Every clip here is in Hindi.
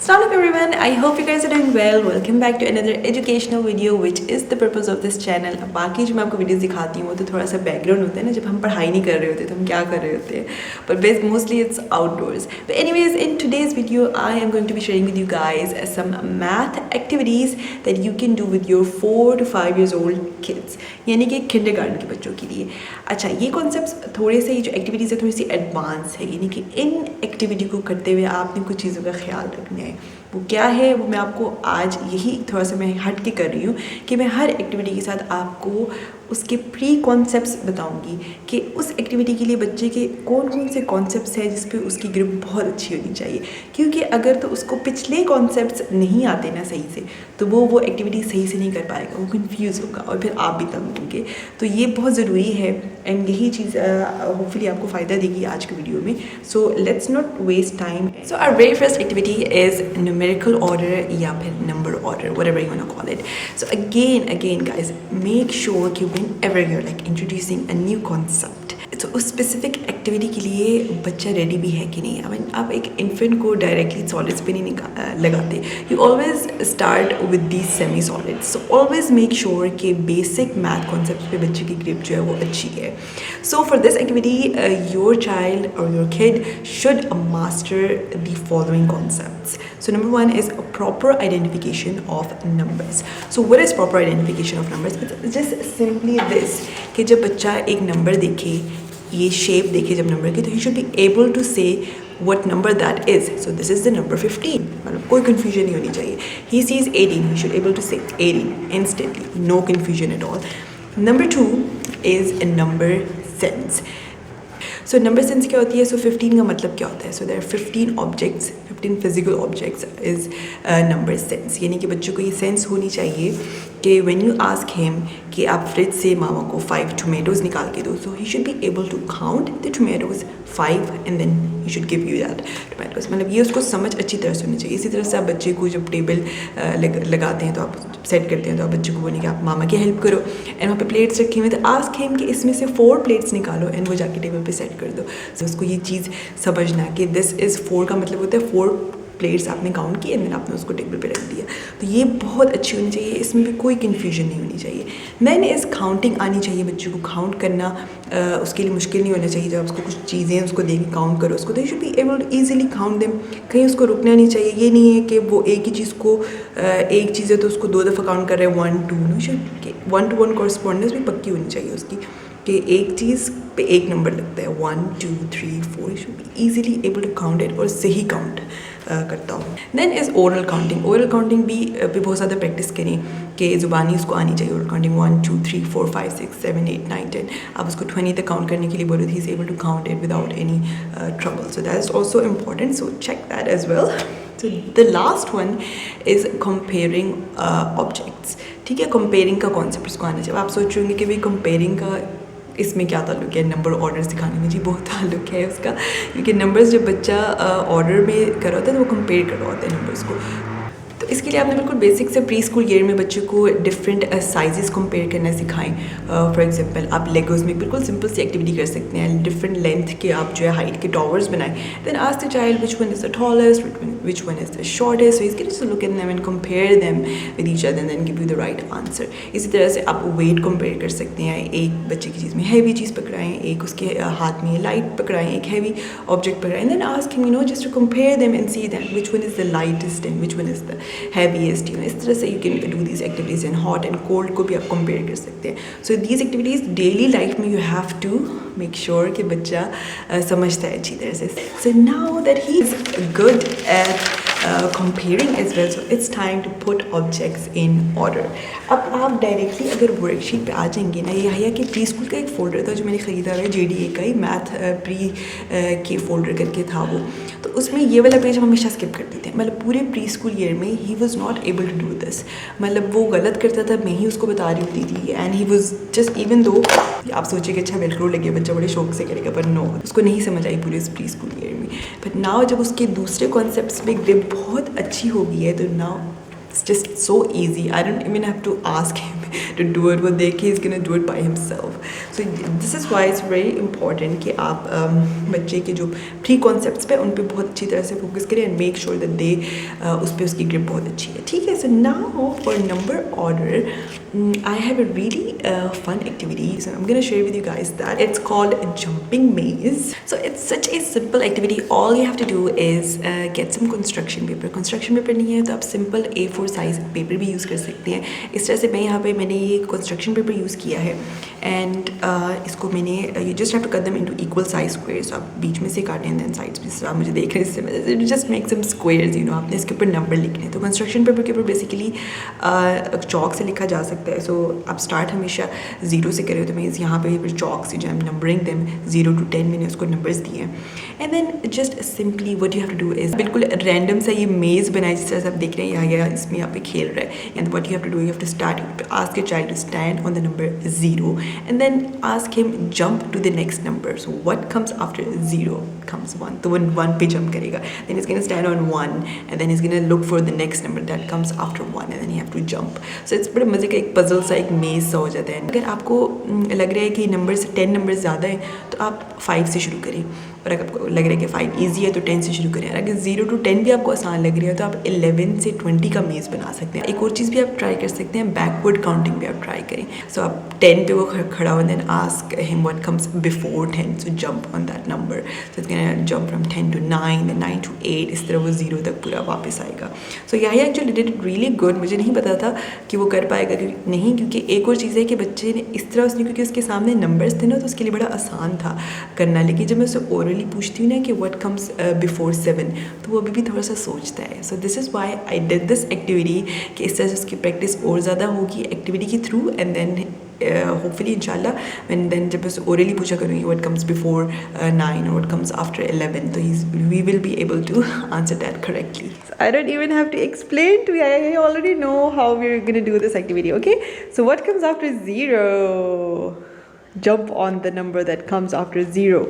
Assalamu alaikum everyone, I hope you guys are doing well. Welcome back to another educational video which is the purpose of this channel. अब बाकी जो मैं आपको वीडियोस दिखाती हूँ वो तो थोड़ा सा बैकग्राउंड होता है ना, जब हम पढ़ाई नहीं कर रहे होते तो हम क्या कर रहे होते हैं, but mostly it's outdoors. But anyways, in today's video I am going to be sharing with you guys some math activities that you can do with your 4 to 5 years old kids, यानी कि kindergarten के बच्चों के लिए. अच्छा, ये कॉन्सेप्ट्स थोड़े से, जो एक्टिविटीज़ है थोड़ी सी एडवांस है, यानी कि इन एक्टिविटी को करते हुए आपने कुछ चीज़ों का ख्याल रखना है. वो क्या है वो मैं आपको आज यही थोड़ा सा मैं हट के कर रही हूँ कि मैं हर एक्टिविटी के साथ आपको उसके प्री कॉन्सेप्ट्स बताऊंगी कि उस एक्टिविटी के लिए बच्चे के कौन कौन से कॉन्सेप्ट्स हैं जिस पे उसकी ग्रिप बहुत अच्छी होनी चाहिए. क्योंकि अगर तो उसको पिछले कॉन्सेप्ट्स नहीं आते ना सही से, तो वो एक्टिविटी सही से नहीं कर पाएगा, वो कंफ्यूज होगा और फिर आप भी तंग होंगे. तो ये बहुत ज़रूरी है एंड यही चीज़ होपफुली आपको फ़ायदा देगी आज के वीडियो में. So let's not waste time. So our very first activity is numerical order या फिर number order, whatever you want to call it. So again guys, make sure कि whenever you're like introducing a new concept, तो उस स्पेसिफिक एक्टिविटी के लिए बच्चा रेडी भी है कि नहीं. आई मीन आप एक इन्फेंट को डायरेक्टली सॉलिड्स पे नहीं लगाते. You always start with the semi solids. So always make sure कि बेसिक मैथ कॉन्सेप्ट पे बच्चे की ग्रिप जो है वो अच्छी है. So for this activity your child और your kid should master the following concepts. So number one is a proper identification of numbers. So what is proper identification of numbers? It's just simply this कि जब बच्चा एक नंबर देखे, ये शेप देखे जब नंबर की, तो he should be able to say what number that is. So this is the number 15. मतलब कोई confusion नहीं होनी चाहिए. He sees 18, he should able to say 18 instantly, no confusion at all. Number two is a number sense. So number sense क्या होती है? सो 15 का मतलब क्या होता है? So there are 15 objects, 15 physical objects is number sense. यानी कि बच्चों को ये सेंस होनी चाहिए कि व्हेन यू आस्क हिम कि आप फ्रिज से मामा को 5 टोमेटोज़ निकाल के दो, so he should be able to count the tomatoes 5 and then he should give you that tomatoes. मतलब ये उसको समझ अच्छी तरह से होनी चाहिए. इसी तरह से आप बच्चे को जब टेबल लगाते हैं तो आप सेट करते हैं तो आप बच्चे को बोलेंगे आप मामा की हेल्प करो एंड वहाँ पे प्लेट्स रखे हुए, तो आस्क हिम कि इसमें से 4 प्लेट्स निकालो एंड वो जाके टेबल पे सेट कर दो. तो उसको ये चीज़ समझना कि दिस इज़ 4 का मतलब होता है 4 प्लेट्स आपने काउंट किए एंड देन आपने उसको टेबल पे रख दिया. तो ये बहुत अच्छी होनी चाहिए, इसमें भी कोई कन्फ्यूजन नहीं होनी चाहिए. देन इस काउंटिंग आनी चाहिए बच्चों को. काउंट करना उसके लिए मुश्किल नहीं होना चाहिए. जब उसको कुछ चीज़ें उसको देंगे काउंट करो उसको, तो you should be able to easily count them. कहीं उसको रुकना नहीं चाहिए. ये नहीं है कि वो एक ही चीज़ को एक चीज़ है तो उसको 2 दफ़ा काउंट कर रहे हैं 1 2. नो, शुड 1 to 1 कॉरस्पॉन्डेंस भी पक्की होनी चाहिए उसकी कि एक चीज़ पे एक नंबर लगता है 1 2 3 4. You should be easily able to count it और सही काउंट करता हूँ. Then is oral counting. Oral counting भी बहुत ज़्यादा प्रैक्टिस करें कि ज़ुबानी उसको आनी चाहिए. Oral counting 1 2 3 4 5 6 7 8 9 10. आप उसको 20 तक काउंट करने के लिए बोलो, he is able to count it without any trouble. So that is also important. So check that as well. So the last one is comparing objects. ठीक है, कंपेयरिंग का कॉन्सेप्ट उसको आना चाहिए. आप सोच रहे होंगे कि भाई कंपेयरिंग का इसमें क्या ताल्लुक है नंबर ऑर्डर सिखाने में. जी बहुत ताल्लुक है उसका, क्योंकि नंबर्स जब बच्चा ऑर्डर में कर रहा होता है तो वो कंपेयर कर रहा होता है नंबर्स को. तो इसके लिए आपने बिल्कुल बेसिक से प्री स्कूल ईयर में बच्चों को डिफरेंट साइजेस कंपेयर करना सिखाएं. फॉर एग्जांपल आप लेगोज में बिल्कुल सिंपल सी एक्टिविटी कर सकते हैं. डिफरेंट लेंथ के आप जो है हाइट के टॉवर्स बनाएं. Then ask the child which one is the tallest, which one is the shortest. So he's going to look at them and compare them with each other and then give you the right answer. इसी तरह से आप weight compare कर सकते हैं. एक बच्चे की चीज़ में heavy चीज़ पकड़ाएं, एक उसके हाथ में light पकड़ाएं, एक heavy object पकड़ाएं, and then ask him, you know, just to compare them and see that which one is the lightest and which one is the heaviest. You know, इस तरह से you can do these activities. And hot and cold को भी आप compare कर सकते हैं. So these activities daily life में you have to make sure कि बच्चा समझता है अच्छी तरह से. So now that he is good at comparing as well, so it's time to put objects in order. अब आप डायरेक्टली अगर वर्कशीट पे आ जाएंगे ना, यहाया के प्री स्कूल का एक फ़ोल्डर था जो मैंने ख़रीदा हुआ है, JDA का ही मैथ प्री के फ़ोल्डर करके था वो. तो उसमें ये वाला पेज हम हमेशा स्किप करते थे. मतलब पूरे प्री स्कूल ईयर में ही was not able to do this. मतलब वो गलत करता था, मैं ही उसको बता रही होती थी. And he was just, even though आप सोचिए कि अच्छा वेलक्रो लगे बच्चा बड़े शौक से करेगा, पर नो, उसको नहीं समझ आई पूरे प्री स्कूल ईयर में. बट नाउ जब उसके दूसरे कॉन्सेप्ट्स में ग्रिप बहुत अच्छी हो गई है, तो now it's just so easy. I don't even have to ask him. to do it. वो देख के he's gonna do it by himself. So this is why it's very important कि आप बच्चे के जो प्री कॉन्सेप्ट्स पे उन पे बहुत अच्छी तरह से फोकस करें and make sure that they उस पे उसकी ग्रिप बहुत अच्छी है. ठीक है. So now for number order, I have a really fun activity. So I'm gonna share with you guys that it's called a jumping maze. So it's such a simple activity. All you have to do is get some construction paper. Construction paper नहीं है तो आप simple A4 size paper भी use कर सकते हैं. इस तरह से मैं यहाँ पे मैंने ये construction paper use किया है and इसको मैंने you just have to cut them into equal size squares. आप बीच में से काटें and then sides पे. आप मुझे देख रहे हैं इससे मैं just make some squares, you know. आपने इसके ऊपर number लिखने हैं. तो construction paper के ऊपर basically चौक से लिखा जा सकता है. सो आप स्टार्ट हमेशा 0 से करें तो मीन्स यहाँ पे फिर चौक से जो नंबरिंग देम 0 to 10 मैंने उसको नंबर्स दिए हैं. And then just simply what you have to do is बिल्कुल रैंडम सा ये मेज़ बनाए जिस तरह से आप देख रहे हैं यहाँ इसमें यहाँ पे खेल रहा है. And what you have to do, you have to start ask your child to stand on the number 0 and then ask him jump to the next number. So what comes after 0 comes 1, तो वो 1 पे जंप करेगा. Then is gonna stand on 1 and then is gonna look for the next number that comes after 1 and then you have to jump. So it's बड़े मजे का एक पजल सा एक मेज सा हो जाता है. अगर आपको लग रहा है कि नंबर 10 नंबर ज़्यादा है तो आप 5 से शुरू करें, और अगर आपको लग रहा है कि 5 ईजी है तो 10 से शुरू करें. अगर 0 to 10 भी आपको आसान लग रहा है तो आप 11 से 20 का मेज़ बना सकते हैं. एक और चीज़ भी आप ट्राई कर सकते हैं, बैकवर्ड काउंटिंग भी आप ट्राई करें. सो आप 10 पे वो खड़ा हो then ask him what comes before 10, so jump on that number. So it's gonna jump from 10 to 9 then 9 to 8, इस तरह वो 0 तक पूरा वापस आएगा. So Yahya actually did it really good. मुझे नहीं पता था कि वो कर पाएगा क्योंकि नहीं, क्योंकि एक और चीज़ है कि बच्चे ने इस तरह उसने क्योंकि उसके सामने नंबर्स थे ना तो उसके लिए बड़ा आसान था करना. लेकिन जब मैं उससे ओरली पूछती हूँ ना कि व्हाट कम्स बिफोर 7 तो वो अभी भी थोड़ा सा सोचता है. सो this is why I did this activity कि इस तरह से उसकी प्रैक्टिस और ज़्यादा होगी एक्टिविटी के थ्रू. एंड देन होपफुली इंशाल्लाह व्हेन देन जब उसे ओरली पूछा करूँगी व्हाट कम्स बिफोर 9 और व्हाट कम्स आफ्टर 11 तो we will be able to answer that correctly. I don't even have to explain to you. I already know how we're going to do this activity, okay? So what comes after 0? Jump on the number that comes after 0.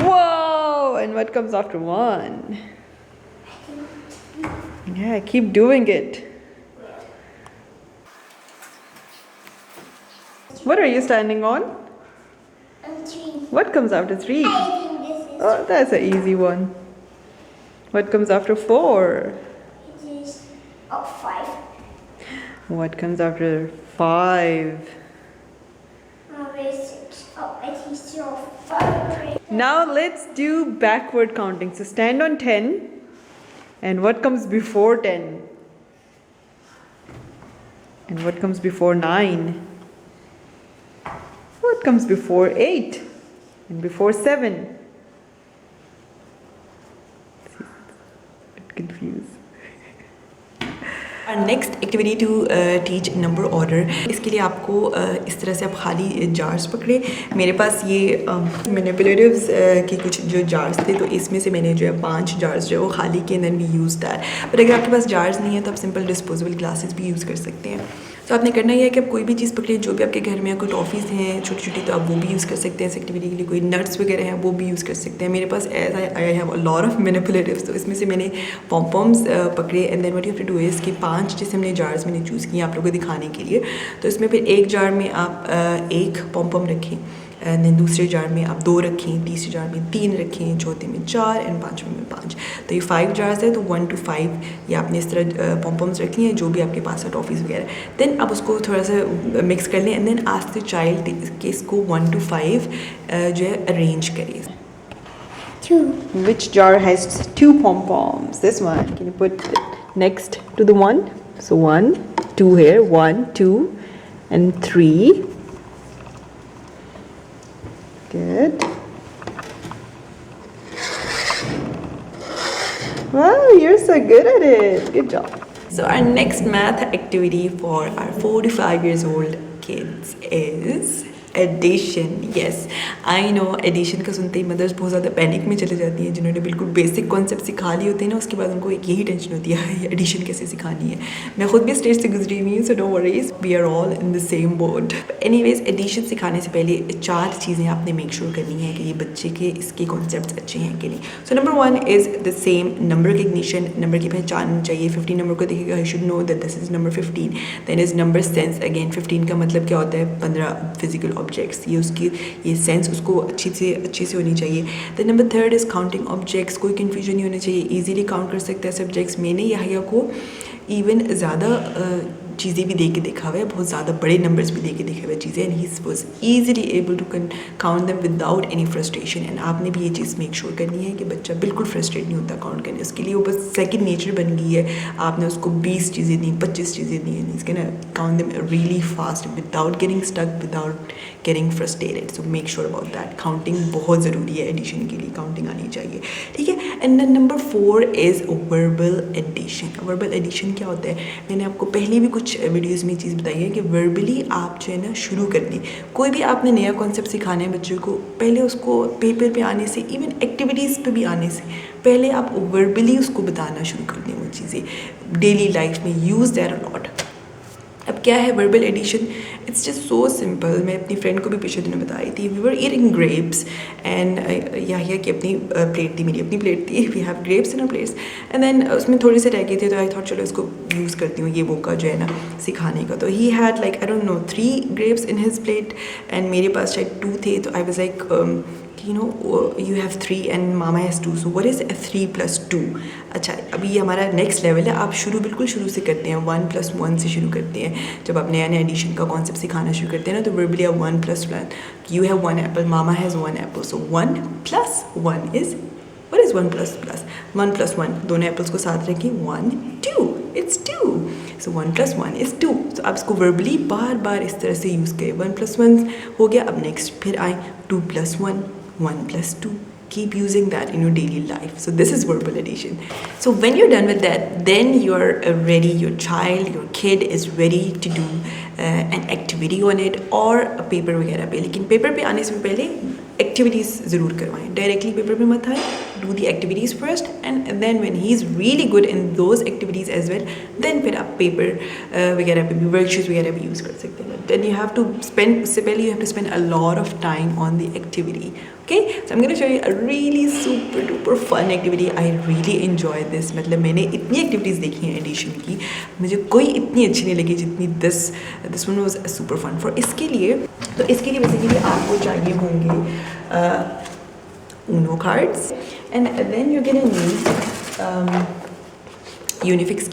Whoa! And what comes after 1? Yeah, keep doing it. What are you standing on? 3. What comes after 3? I think this is. Oh, that's an easy one. What comes after 4? It is 5. What comes after 5? Where is 6? It is 5. Now let's do backward counting. So stand on 10. And what comes before 10? And what comes before 9? What comes before 8? And before 7? Confused. Our next activity to teach number order. इसके लिए आपको इस तरह से आप खाली जार्स पकड़े. मेरे पास ये मैनिपुलेटिव्स की कुछ जो जार्स थे तो इसमें से मैंने जो है 5 जार्स जो है वो खाली किए and then we use that. But अगर आपके पास जार्स नहीं है तो आप सिंपल डिस्पोजेबल ग्लासेस भी यूज़ कर सकते हैं. तो आपने करना ये है कि आप कोई भी चीज़ पकड़े जो भी आपके घर में कोई टॉफ़ीज़ हैं छोटी छोटी तो आप वो भी यूज़ कर सकते हैं इस एक्टिविटी के लिए. कोई नट्स वगैरह हैं वो भी यूज़ कर सकते हैं. मेरे पास as I have a lot of manipulatives तो इसमें से मैंने पॉम्पॉम्स पकड़े. And then what you have to do is कि 5 जैसे हमने जार्स मैंने चूज़ किए आप लोगों को दिखाने के लिए. तो इसमें फिर एक जार में आप 1 पॉम्पॉम रखें एंड देन दूसरे जार में आप 2 रखें, तीसरे जार में 3 रखें, चौथे में 4 एंड पाँचवें में 5. तो ये 5 जार्स है तो 1 to 5 ये आपने इस तरह पॉम्पॉम्स रखनी है जो भी आपके पास है टॉफ़ीज़ वगैरह. देन आप उसको थोड़ा सा मिक्स कर लें and then ask the child कि इसको 1 to 5 जो है अरेंज करें. 2. Which jar has 2 pom-poms? This one. Can you put it next to the 1? So 1, 2 here. 1, 2, and 3. Good. Wow, you're so good at it. Good job. So our next math activity for our 4 to 5 years old kids is addition, yes I know. Addition का सुनते ही मदर्स बहुत ज़्यादा पैनिक में चले जाती हैं, जिन्होंने बिल्कुल बेसिक कॉन्सेप्ट सिखा लिए होते हैं ना, उसके बाद उनको एक यही टेंशन होती है एडिशन कैसे सिखानी है। मैं खुद भी स्टेज से गुजरी हुई हूँ, so don't worries, we are all in the same boat. Anyways, addition सिखाने से पहले 4 चीज़ें आपने मेक श्योर करनी है कि ये बच्चे के इसके कॉन्सेप्ट अच्छे हैं कि नहीं। So number 1 is the same number recognition, number की पहचान चाहिए। 15 नंबर को देखेगा, I should know that this is number 15। Then is number sense, again 15 का मतलब क्या होता है, 15 फिजिकल ऑब्जेक्ट्स, ये उसकी ये सेंस उसको अच्छी से होनी चाहिए। Then number 3 is counting objects, कोई कन्फ्यूजन नहीं होना चाहिए, ईजिली काउंट कर सकता है सब्जेक्ट्स। मैंने याह्या को इवन ज़्यादा चीज़ें भी दे के देखा हुआ है, बहुत ज़्यादा बड़े नंबर्स भी दे के देखे हुए चीज़ें, and he was easily able to count them without any frustration. And आपने भी ये चीज़ मेक श्योर करनी है कि बच्चा बिल्कुल फ्रस्ट्रेट नहीं होता काउंट करने, उसके लिए वो बस सेकंड नेचर बन गई है। आपने उसको 20 चीज़ें दी, 25 चीज़ें दी, एंड इसके ना count them really fast without getting stuck, without getting frustrated. So make sure about that. Counting बहुत ज़रूरी है, एडिशन के लिए काउंटिंग आनी चाहिए, ठीक है। And then number 4 is verbal addition. Verbal addition क्या होता है, मैंने आपको पहले भी कुछ वीडियोस में चीज़ बताई है कि वर्बली आप जो है ना शुरू कर दें। कोई भी आपने नया कॉन्सेप्ट सिखाना है बच्चों को, पहले उसको पेपर पे आने से, इवन एक्टिविटीज़ पे भी आने से पहले आप वर्बली उसको बताना शुरू कर दें वो चीज़ें डेली लाइफ में। Use that a lot. अब क्या है verbal addition, it's just so simple. मैं अपनी फ्रेंड को भी पिछले दिनों बताई थी, we were eating grapes and Yahya की अपनी प्लेट थी, मेरी अपनी प्लेट थी, we have grapes in a plates, and then उसमें थोड़े से रह गए थे, तो आई थॉट चलो इसको यूज़ करती हूँ ये मौका जो है ना सिखाने का। तो he had like I don't no 3 grapes in his plate and मेरे पास शायद 2 थे, तो I was like you know you have 3 and mama has 2, so what is 3 plus 2? अच्छा, अभी ये हमारा नेक्स्ट लेवल है। आप शुरू बिल्कुल शुरू से करते हैं, 1 + 1 से शुरू करते हैं। जब आप नया एडिशन का कॉन्सेप्ट सिखाना शुरू करते हैं ना, तो वर्बली आप 1 + 1, you have 1 apple, mama has 1 apple, so 1 + 1 is, what is 1 + 1 + 1, दोनों एप्पल्स को साथ रखें, 1 2, it's 2, so 1 + 1 is 2। so आप इसको वर्बली बार बार इस तरह से यूज़ करें। 1 + 1 हो गया, अब नेक्स्ट फिर आए 2 + 1, 1 + 2, keep using that in your daily life. So this is verbal addition. So when you're done with that, then you're ready, your child, your kid is ready to do an activity on it or a paper वगैरह पे। लेकिन पेपर पे आने से पहले एक्टिविटीज़ ज़रूर करवाएं, डायरेक्टली पेपर पे मत आए, do the activities first and then when he is really good in those activities as well, then फिर आप पेपर वगैरह पे भी, वर्कशीट्स वगैरह भी यूज़ कर सकते हैं। Then you have to spend, उससे पहले you have to spend a lot of time on the activity. Okay, so I'm going to show you a really super duper fun activity. I really enjoy this. मतलब मैंने इतनी एक्टिविटीज़ देखी हैं एडिशन की, मुझे कोई इतनी अच्छी नहीं लगी जितनी this one was super fun. For इसके लिए बेसिकली आपको चाहिए होंगे Uno cards, and then you're gonna need Unifix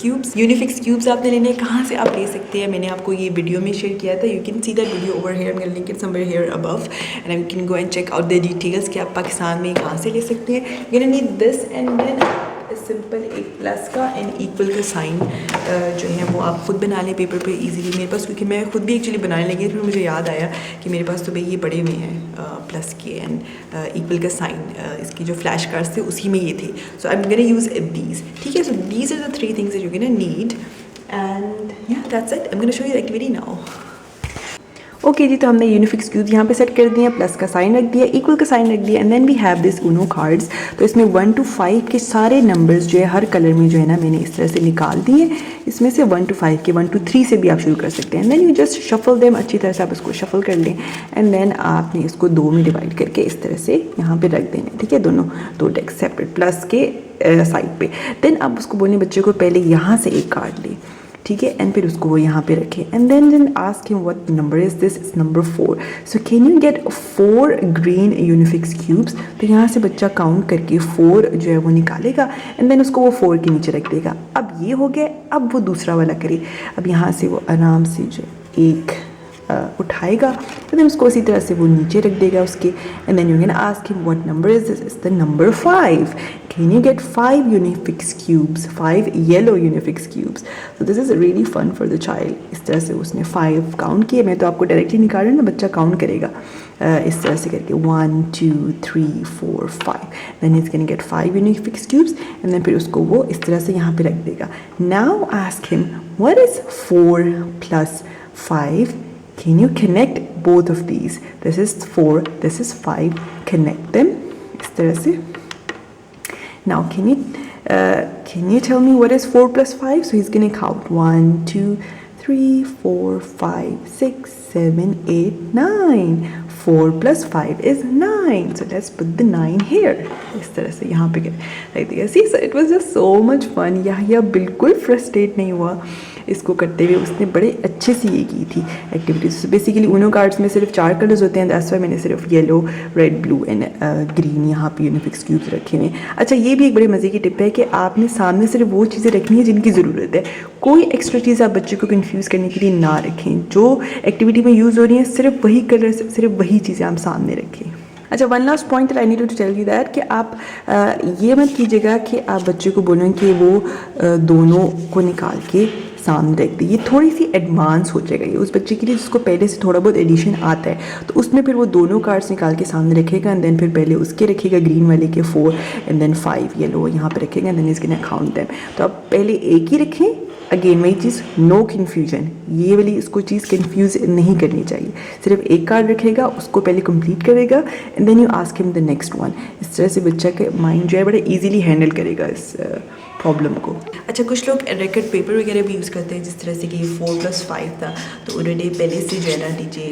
cubes आपने लेने, कहाँ से आप ले सकते हैं, मैंने आपको ये वीडियो में शेयर किया था। You can see that video over here, I am going to link it somewhere here above and you can go and check out the details कि आप पाकिस्तान में कहाँ से ले सकते हैं। You can need this and then simple एक प्लस का एंड इक्वल का साइन जो है वो आप खुद बना लें पेपर पे इजीली। मेरे पास, क्योंकि मैं खुद भी एक्चुअली बनाने लगी, फिर मुझे याद आया कि मेरे पास तो भाई ये बड़े हुए हैं प्लस के एंड इक्वल का साइन, इसकी जो फ्लैश कार्ड्स थे उसी में ये थे। So I am gonna use these, ठीक है। So these are the 3 things that you gonna need and yeah that's it. I am gonna show you the activity now. Okay जी, तो हमने यूनिफिक्स क्यूब यहाँ पे सेट कर दिए, प्लस का साइन रख दिया, इक्वल का साइन रख दिया, and then we have this Uno cards. तो इसमें 1 to 5 के सारे नंबर्स जो है हर कलर में जो है ना मैंने इस तरह से निकाल दिए। इसमें से 1 to 5 के 1 to 3 से भी आप शुरू कर सकते हैं। And then you just shuffle them, अच्छी तरह से आप इसको शफल कर लें एंड देन आपने इसको 2 में डिवाइड करके इस तरह से यहाँ पे रख देने, ठीक है, दोनों 2 डेक्स सेपरेट प्लस के साइड पे। देन आप उसको बोलने बच्चे को पहले यहाँ से एक कार्ड ले, ठीक है, एंड फिर उसको वो यहाँ पे रखें and then ask him what number is this, is number 4। So can you get 4 green Unifix cubes. तो यहाँ से बच्चा काउंट करके 4 जो है वो निकालेगा एंड देन उसको वो 4 के नीचे रख देगा। अब ये हो गया, अब वो दूसरा वाला करे। अब यहाँ से वो आराम से जो एक उठाएगा तो देन उसको उसी तरह से वो नीचे रख देगा उसके and then you can ask him what number is this, is the number 5। Can you get 5 Unifix cubes, 5 yellow Unifix cubes. So this is really fun for the child. इस तरह से उसने 5 काउंट किए, मैं तो आपको डायरेक्टली निकाल रही हूँ ना, बच्चा काउंट करेगा इस तरह से करके 1 2 3 4 5, then is can get 5 Unifix cubes and then फिर उसको वो इस तरह से यहाँ पे रख देगा। Now ask him what is 4 + 5, Can you connect both of these? This is 4, this is 5. Connect them इस तरह से. Now can you tell me what is 4 plus 5? So he's going to count 1, 2, 3, 4, 5, 6, 7, 8, 9. 4 plus 5 is 9. So let's put the 9 here. इस तरह से यहाँ पे like this. See, so it was just so much fun. Yahya बिल्कुल frustrate नहीं हुआ इसको करते हुए. उसने बड़े अच्छे से ये की थी एक्टिविटीज. So basically उनो कार्ड्स में सिर्फ 4 कलर्स होते हैं. That's why मैंने सिर्फ yellow, red, blue and green यहाँ पे यूनिफिक्स क्यूब्स रखे हुए हैं. अच्छा, ये भी एक बड़े मज़े की टिप है कि आपने सामने सिर्फ वो चीज़ें रखनी है जिनकी ज़रूरत है. कोई एक्स्ट्रा चीज़ आप बच्चे को कन्फ्यूज़ करने के लिए ना रखें. जो एक्टिविटी में यूज़ हो रही है सिर्फ वही कलर, सिर्फ वही चीज़ें आप सामने रखें. अच्छा, one last point I need to tell you that कि आप ये मत कीजिएगा कि आप बच्चे को बोलें कि वो दोनों को निकाल के सामने रख दे. ये थोड़ी सी एडवांस हो जाएगा ये उस बच्चे के लिए जिसको पहले से थोड़ा बहुत एडिशन आता है. तो उसमें फिर वो दोनों कार्ड्स निकाल के सामने रखेगा एंड देन फिर पहले उसके रखेगा ग्रीन वाले के 4 एंड देन 5 येलो यहाँ पे रखेगा एंड देन इसके काउंट देम. तो आप पहले एक ही रखें. अगेन वही चीज़, नो कन्फ्यूजन. ये वाली इसको चीज़ कन्फ्यूज़ नहीं करनी चाहिए. सिर्फ एक कार्ड रखेगा, उसको पहले कंप्लीट करेगा and then you ask him the next one. इस तरह से बच्चा के माइंड जो है बड़ा इजीली हैंडल करेगा इस प्रॉब्लम को. अच्छा, कुछ लोग रिकॉर्ड पेपर वगैरह भी यूज़ करते हैं. जिस तरह से कि 4 plus 5 था तो उन्होंने पहले से जो है ना नीचे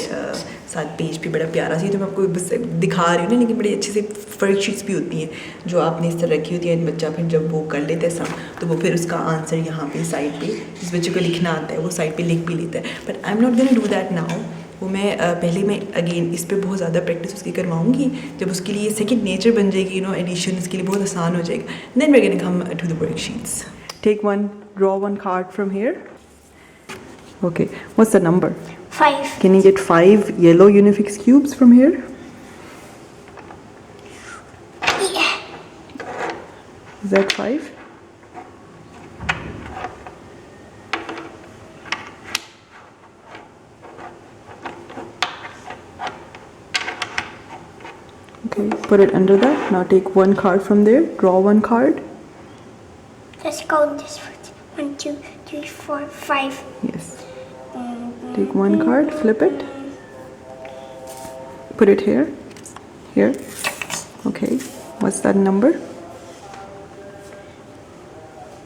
7 पेज पे बड़ा प्यारा सी, तो मैं आपको बस दिखा रही हूँ ना, लेकिन बड़ी अच्छे से फर्क शीट्स भी होती हैं जो आपने इस तरह रखी होती है. बच्चा फिर जब वो कर लेता है सब तो वो फिर उसका आंसर यहाँ पे साइड पे जिस बच्चे को लिखना आता है वो साइड पे लिख भी लेता है. But I am not going to do that now. वो मैं पहले मैं अगेन इस पर बहुत ज़्यादा प्रैक्टिस उसकी करवाऊँगी. जब उसके लिए सेकंड नेचर बन जाएगी, एडिशन उसके लिए बहुत आसान हो जाएगा. Then we are going to come to the worksheets. Take one, draw one card from here. Okay, what's the number? 5. Can you get 5 yellow Unifix cubes from here? Yeah. Is that 5? Okay, put it under that. Now take one card from there, draw one card. Let's count this first. 1, 2, 3, 4, 5. Yes. Take one card, flip it. Put it here. Here. Okay. What's that number?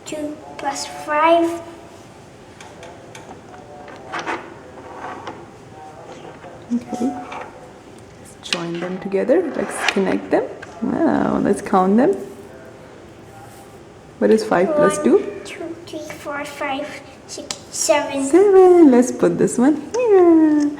2 plus 5. Okay. Let's join them together. Let's connect them. Wow. Let's count them. What is 5 plus 2? 2, 3, 4, 5, 6, 7. 7. Let's put this one here.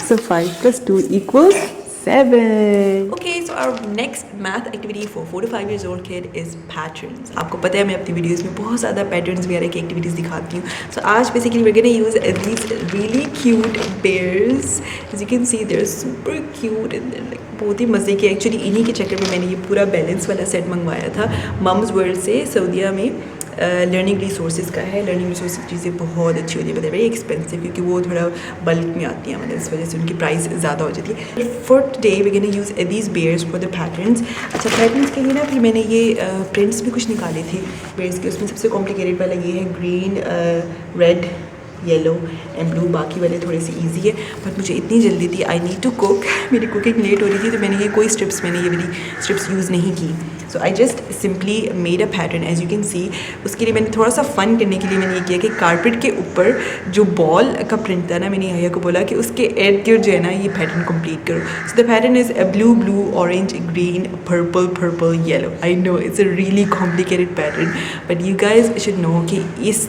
So 5 plus 2 equals 7. Okay, so our next math activity for 4 to 5 years old kid is patterns. आपको पता है मैं अपनी वीडियोस में बहुत ज़्यादा पैटर्न्स वगैरह की एक्टिविटीज़ दिखाती हूँ. So आज basically we're gonna use these really cute bears. As you can see, they're super cute and they're like बहुत ही मज़े के. एक्चुअली इन्हीं के चक्कर में मैंने ये पूरा बैलेंस वाला सेट मंगवाया था मम्स वर्ल्ड से. सऊदीया में लर्निंग रिसोर्सेज का है. लर्निंग रिसोर्सेज चीज़ें बहुत अच्छी होती है, बट वेरी एक्सपेंसिव क्योंकि वो थोड़ा बल्क में आती हैं, मतलब इस वजह से उनकी प्राइस ज़्यादा हो जाती है. For today we can use these bears for the patterns. अच्छा, पैटर्न्स के लिए ना फिर मैंने ये प्रिंट्स भी कुछ निकाले थे बेयर्स के. उसमें सबसे कॉम्प्लिकेटेड वाला ये है green, red, yellow and blue. बाकी वाले थोड़े से इजी है, बट मुझे इतनी जल्दी थी, आई नीड टू कुक. मेरी कुकिंग लेट हो रही थी तो मैंने ये कोई स्ट्रिप्स, मैंने ये वाली स्ट्रिप्स यूज़ नहीं की. So I just simply made a pattern as you can see. उसके लिए मैंने थोड़ा सा फ़न करने के लिए मैंने ये किया कि कारपेट के ऊपर जो बॉल का प्रिंट था ना, मैंने यहया को बोला कि उसके इर्द गिर्द जो है ना ये पैटर्न कंप्लीट करो. So the pattern is blue blue, orange, green, purple, purple, yellow. I know it's a really complicated pattern, but you guys should know कि इस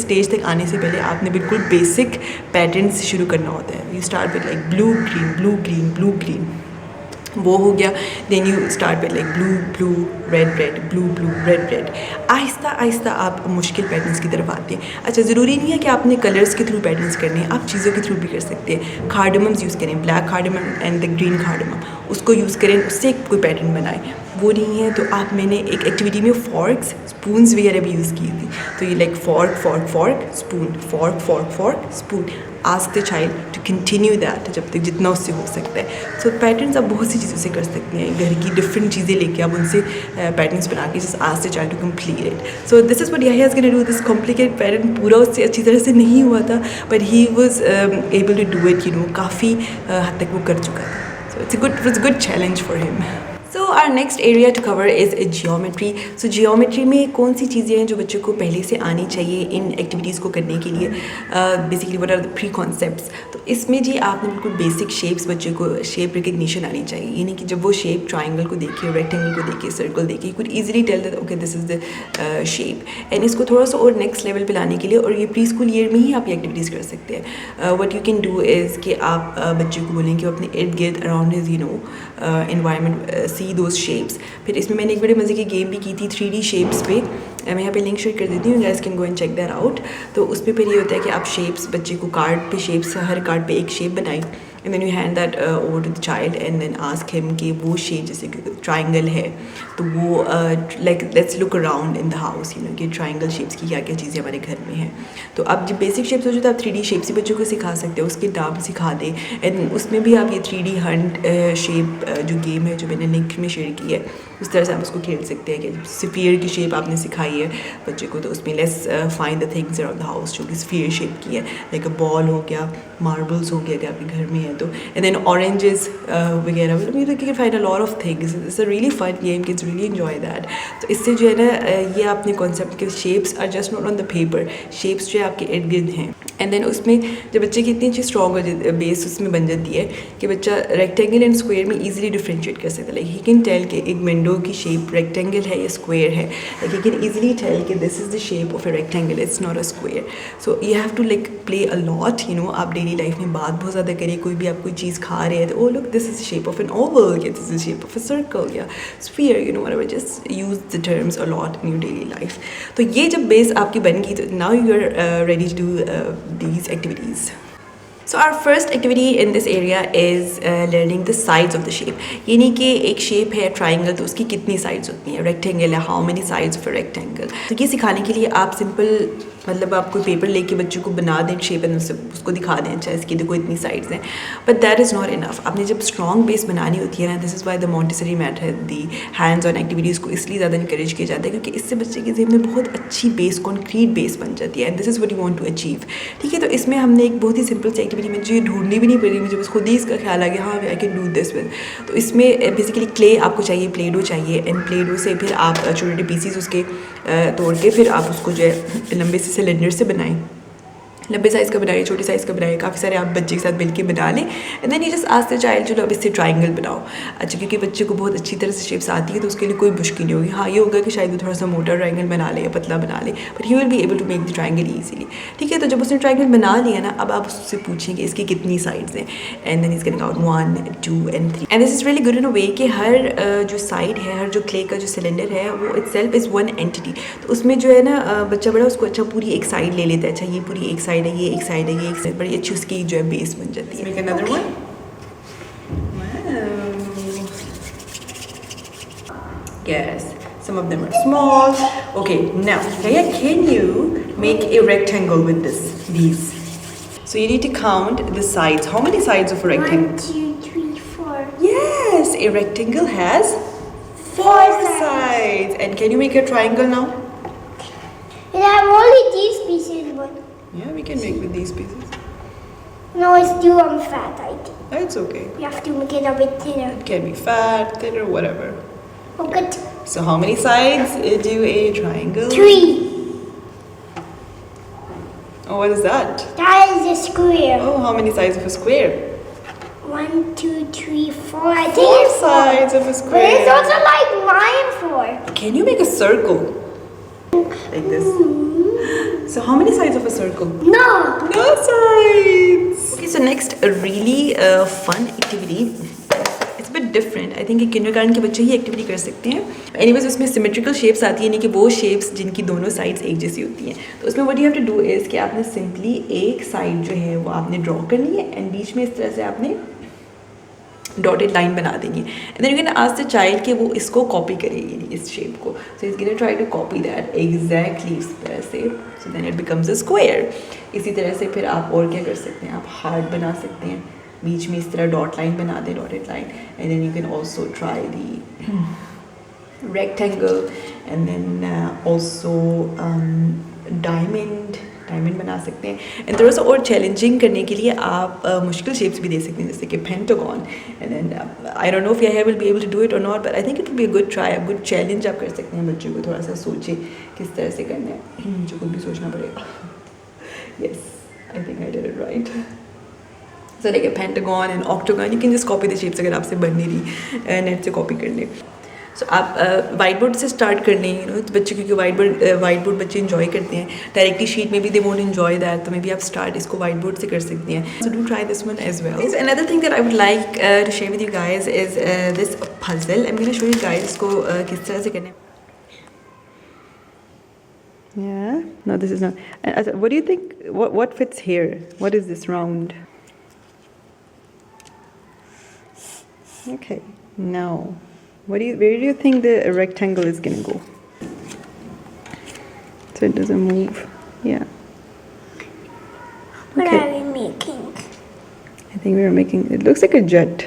स्टेज तक आने से पहले आपने बिल्कुल बेसिक पैटर्न से शुरू करना होता है. You start with like blue green, blue green, blue green, वो हो गया. Then you start with like blue blue, red red, blue blue, red red. आहिस्ता आहिस्ता आप मुश्किल पैटर्न्स की तरफ आते हैं. अच्छा, ज़रूरी नहीं है कि आपने कलर्स के थ्रू पैटर्न्स करने हैं, आप चीज़ों के थ्रू भी कर सकते हैं. कार्डमम्स यूज़ करें, black cardamom and the green cardamom, उसको यूज़ करें, उससे कोई पैटर्न बनाएं. वो नहीं है तो आप, मैंने एक एक्टिविटी में फॉर्क्स, स्पून्स वगैरह भी यूज़ की थी. तो ये like fork fork fork, spoon, fork fork fork, spoon. Ask the child to continue that जब तक जितना उससे हो सकता है. सो पैटर्न्स आप बहुत सी चीज़ों से कर सकते हैं. घर की डिफरेंट चीज़ें लेके आप उनसे पैटर्न्स बना के just ask the child to complete it. So this is what Yahya is going to do. This complicated pattern पूरा उससे अच्छी तरह से नहीं हुआ था, but he was able to do it. काफ़ी हद तक वो कर चुका था. So it was a good challenge for him. So our next area to cover is geometry. So geometry में कौन सी चीज़ें हैं जो बच्चों को पहले से आनी चाहिए इन एक्टिविटीज़ को करने के लिए. Basically what are the pre concepts. तो इसमें जी आपने बिल्कुल बेसिक शेप्स बच्चे को शेप रिकग्निशन आनी चाहिए. यानी कि जब वो शेप ट्राइंगल को देखे, रेक्टेंगल को देखे, सर्कल देखे, could easily tell that okay this is the shape. And इसको थोड़ा सा और नेक्स्ट लेवल पे लाने के लिए, और ये प्री स्कूल ईयर में ही आप ये एक्टिविटीज़ कर सकते हैं. What you can do is कि आप बच्चे को बोलें कि अपने इर्द गिर्द around his environment C those shapes. फिर इसमें मैंने एक बड़े मज़े की गेम भी की थी 3D शेप्स पे. मैं यहाँ पे लिंक शेयर कर देती हूँ, guys can go and check that out. तो उस पर फिर ये होता है कि आप शेप्स बच्चे को कार्ड पे शेप्स, हर कार्ड पे एक शेप बनाई, and then you hand that over to the child and then ask him कि वो शेप जैसे ट्राइंगल है तो वो like let's look around in the house कि ट्राइंगल शेप्स की क्या क्या चीज़ें हमारे घर में हैं. तो अब जब बेसिक शेप्स हो जाए तो आप 3D शेप्स ही बच्चों को सिखा सकते हो, उसके नाम सिखा दें. एंड उसमें भी आप ये 3D हंट शेप जो गेम है जो मैंने लिंक में शेयर की है, उस तरह से आप उसको खेल सकते हैं. कि स्फीयर की शेप आपने सिखाई है बच्चे को, तो उसमें let's find the things around the house जो कि स्फीयर शेप की है, लाइक अ बॉल हो गया, मार्बल्स हो गया अगर आपके घर में है तो, एंड देन ऑरेंजेस वगैरह. मतलब you can find a lot of things. It's a really fun game, kids really enjoy that. तो इससे जो है ना ये आपने कॉन्सेप्ट के shapes are just not on the paper, shapes जो है आपके इर्द गिर्द हैं. एंड देन उसमें जब बच्चे की इतनी अच्छी स्ट्रॉन्ग हो बेस उसमें बन जाती है कि बच्चा रेक्टेंगल एंड स्क्वायर में ईजिली डिफ्रेंशिएट कर सकता है. लाइक ही कैन टेल कि एक विंडो की शेप रेक्टेंगल है या स्क्वायर है. Like he can easily tell कि this is the shape of a rectangle, it's not a square. So you have to like play a lot. आप डेली लाइफ में बात बहुत ज़्यादा करिए. कोई भी आप कोई चीज़ खा रहे हैं तो oh look this is the shape of an oval, या this is the shape of a circle या sphere, whatever. Just use the terms a lot in your daily life. तो ये जब बेस आपकी बन गई तो now you are ready to do these activities. So our first activity in this area is learning the sides of the shape. यानी कि एक शेप है ट्राइंगल तो उसकी कितनी साइड्स होती हैं. रेक्टेंगल है, how many sides of a rectangle. तो ये सिखाने के लिए आप सिंपल मतलब आप कोई पेपर लेके बच्चों को बना दें शेप एंड उसको दिखा दें अच्छा इसकी देखो इतनी साइड्स हैं. But that is not enough. आपने जब स्ट्रॉन्ग बेस बनानी होती है ना, this is why the Montessori method the hands on activities को इसलिए ज़्यादा इंकरेज किया जाता है क्योंकि इससे बच्चे के ज़हन में बहुत अच्छी बेस, कॉन्क्रीट बेस बन जाती है. And this is what you want to achieve. ठीक है, तो इसमें हमने एक बहुत ही सिंपल सी एक्टिविटी में जो ढूंढनी भी नहीं पड़ी, मुझे बस खुद ही इसका ख्याल आ गया हाँ I can do this with. तो इसमें बेसिकली क्ले आपको चाहिए, प्ले डो चाहिए. एंड प्ले डो से फिर आप छोटे छोटे पीसीज उसके तोड़ के फिर आप उसको जो है लंबे से सिलेंडर से बनाएं. लंबे साइज़ का बनाइए, छोटे साइज़ का बनाइए, काफ़ी सारे आप बच्चे के साथ मिलके बना लें. एंड देन ये जस्ट आस्क द चाइल्ड चलो अब इससे ट्राइंगल बनाओ. अच्छा, क्योंकि बच्चे को बहुत अच्छी तरह से शेप्स आती है तो उसके लिए कोई मुश्किल नहीं होगी. हाँ ये होगा कि शायद वो थोड़ा सा मोटा ट्राइंगल बना ले या पतला बना ले, but he will be able to make the triangle easily. ठीक है, तो जब उसने ट्राइंगल बना लिया ना, अब आप उससे पूछें कि इसकी कितनी साइड्स हैं. And then is can count 1 2 and 3. And this is really good in a way कि हर जो साइड है, हर जो क्ले का जो सिलेंडर है वो इटसेल्फ इज़ वन एंटिटी. तो उसमें जो है ना बच्चा बड़ा उसको अच्छा पूरी एक साइड ले लेता है. अच्छा ये पूरी एक साइड है, ये एक साइड है, ये एक साइड, बड़ी अच्छी उसकी जो है बेस बन जाती है. Make another one. Wow. Yes, some of them are small. Okay, now Yahya, can you make a rectangle with these? So you need to count the sides. How many sides of a rectangle? 1 2 3 4. Yes, a rectangle has 4 sides. And can you make a triangle now? And I have only these pieces, but Yeah, we can make with these pieces. no, it's too fat, I think. That's okay. You have to make it a bit thinner. It can be fat, thinner, whatever. Okay, So how many sides do a triangle? 3. Oh, what is that? That is a square. Oh, how many sides of a square? 1 2 3 4. I think 4 it's 4. sides of a But square. it's also like mine 4. Can you make a circle? Like this. So how many sides of a circle? No. No sides. Okay, so next a really fun activity. It's a bit different. I think kindergarten के बच्चे ही एक्टिविटी कर सकते हैं. Anyways उसमें symmetrical shapes आती है, यानी कि वो shapes जिनकी दोनों sides एक जैसी होती हैं. तो उसमें what you have to do is कि आपने simply एक side जो है वो आपने draw करनी है and बीच में इस तरह से आपने डॉटेड लाइन बना देंगे and then you can ask the child कि वो इसको कॉपी करेगी इस शेप को. So is gonna try to copy that exactly इस तरह से. So then it becomes a square. इसी तरह से फिर आप और क्या कर सकते हैं, आप हार्ट बना सकते हैं, बीच में इस तरह डॉट लाइन बना दें, dotted line. And then you can also try the rectangle and then also diamond बना सकते हैं. एंड थोड़ा सा और चैलेंजिंग करने के लिए आप मुश्किल शेप्स भी दे सकते हैं, जैसे कि pentagon. And then I don't know if Yahya will be able to do it और not, but I think it will be a good try, good challenge आप कर सकते हैं बच्चों को. थोड़ा सा सोचे किस तरह से करना है, जो खुद भी सोचना पड़ेगा. Yes, I think I did it right. So like a pentagon and octagon, you can just copy the shapes अगर आपसे बन नहीं रही, नेट से कॉपी कर लें. सो आप वाइट बोर्ड से स्टार्ट कर लें, यू नो बच्चे, क्योंकि वाइट बोर्ड बच्चे इन्जॉय करते हैं. डायरेक्टली शीट में भी दे वोंट इन्जॉय दैट, तो मे बी आप स्टार्ट इसको वाइट बोर्ड से कर सकते हैं. So do try this one as well. Another thing that I would like to share with you guys is this puzzle. I am gonna show you guys इसको किस तरह से करना है. Yeah, no, this is not. What do you think? What fits here? What is this round? Okay, now, where do you think the rectangle is gonna go? So it doesn't move. Yeah. What Okay. are we making? I think we are making. It looks like a jet.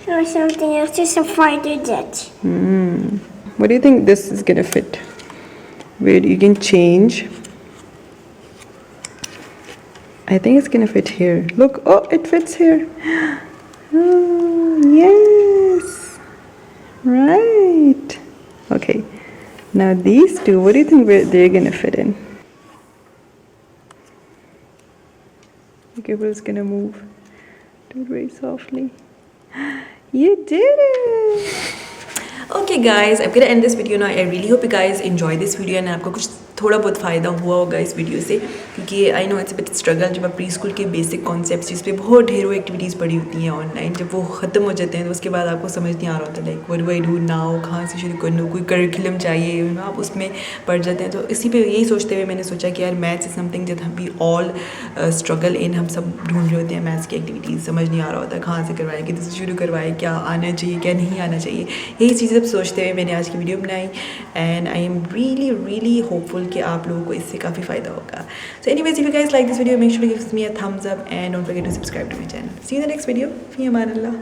Or something else, just a fighter jet. What do you think this is gonna fit? Where you can change. I think it's gonna fit here. Look, oh, it fits here. Oh, yes. Right. Okay. Now these two, what do you think they're gonna fit in? Okay, but it's gonna move. Do it very softly. You did it. Okay guys, I'm gonna end this video now. I really hope you guys enjoy this video and आपको कुछ थोड़ा बहुत फ़ायदा हुआ होगा इस वीडियो से, क्योंकि I know it's a bit struggle. जब आप प्री स्कूल के बेसिक कॉन्सेप्ट्स जिस पे बहुत ढेरों एक्टिविटीज़ पड़ी होती हैं ऑनलाइन, जब वो ख़त्म हो जाते हैं तो उसके बाद आपको समझ नहीं आ रहा होता like what do I do now, कहाँ से शुरू करूँ, कोई करिकुलम चाहिए, यू नो आप उसमें पढ़ जाते हैं. तो इसी पे यही सोचते हुए मैंने सोचा कि यार maths is something that we all struggle in. हम सब ढूंढ रहे होते हैं मैथ्स की एक्टिविटीज़, समझ नहीं आ रहा होता कहाँ से करवाएं, कितने से शुरू करवाएं, क्या आना चाहिए क्या नहीं आना चाहिए. यही चीज़ें सब सोचते हुए मैंने आज की वीडियो बनाई and I am really hopeful कि आप लोगों को इससे काफ़ी फ़ायदा होगा. So anyways, if you guys like this video, make sure to give me a thumbs up and don't forget to subscribe to my channel. See you in the next video. फी अमान अल्लाह.